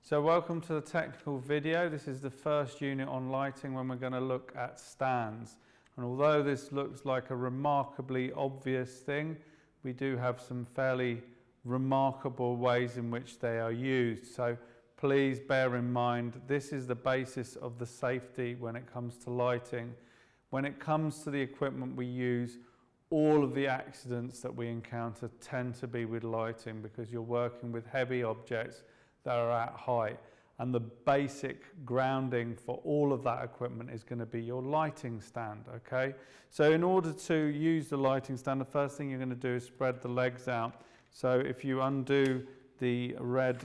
So welcome to the technical video. This is the first unit on lighting when we're going to look at stands. And although this looks like a remarkably obvious thing, we do have some fairly remarkable ways in which they are used. So please bear in mind, this is the basis of the safety when it comes to lighting. When it comes to the equipment we use, all of the accidents that we encounter tend to be with lighting because you're working with heavy objects that are at height, and the basic grounding for all of that equipment is going to be your lighting stand. Okay, so in order to use the lighting stand, the first thing you're going to do is spread the legs out. So if you undo the red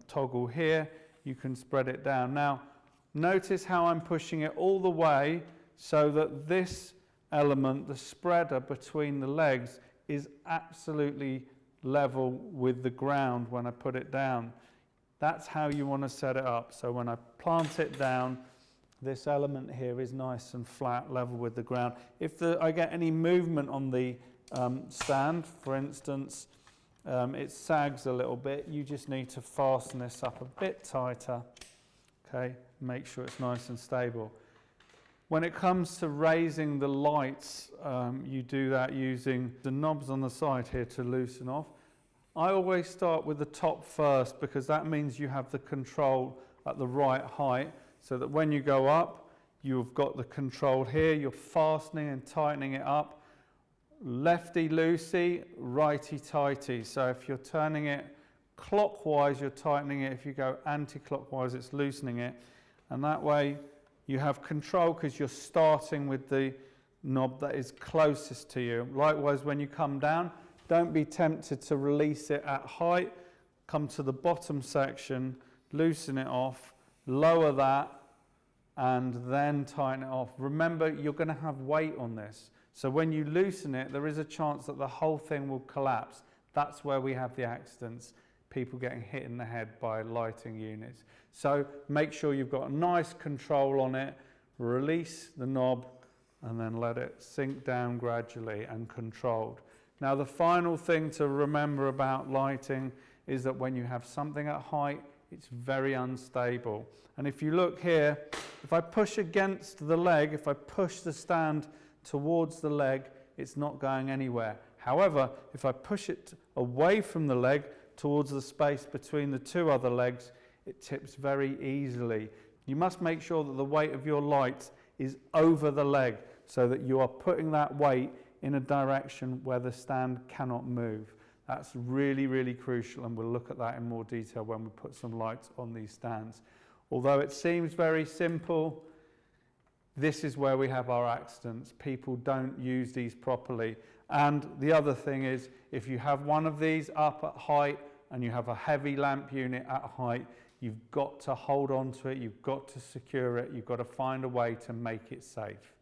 toggle here, you can spread it down. Now notice how I'm pushing it all the way so that this element, the spreader between the legs, is absolutely level with the ground when I put it down. That's how you want to set it up. So when I plant it down, this element here is nice and flat, level with the ground. If I get any movement on the stand, for instance, it sags a little bit, you just need to fasten this up a bit tighter. Okay, make sure it's nice and stable. When it comes to raising the lights, you do that using the knobs on the side here to loosen off. I always start with the top first because that means you have the control at the right height so that when you go up, you've got the control here, you're fastening and tightening it up. Lefty loosey, righty tighty. So if you're turning it clockwise, you're tightening it. If you go anti-clockwise, it's loosening it. And that way you have control because you're starting with the knob that is closest to you. Likewise, when you come down, don't be tempted to release it at height. Come to the bottom section, loosen it off, lower that, and then tighten it off. Remember, you're going to have weight on this. So when you loosen it, there is a chance that the whole thing will collapse. That's where we have the accidents, people getting hit in the head by lighting units. So make sure you've got a nice control on it, release the knob, and then let it sink down gradually and controlled. Now the final thing to remember about lighting is that when you have something at height, it's very unstable. And if you look here, if I push against the leg, if I push the stand towards the leg, it's not going anywhere. However, if I push it away from the leg towards the space between the two other legs, it tips very easily. You must make sure that the weight of your light is over the leg so that you are putting that weight in a direction where the stand cannot move. That's really, really crucial, and we'll look at that in more detail when we put some lights on these stands. Although it seems very simple, this is where we have our accidents. People don't use these properly. And the other thing is, if you have one of these up at height and you have a heavy lamp unit at height, you've got to hold on to it, you've got to secure it, you've got to find a way to make it safe.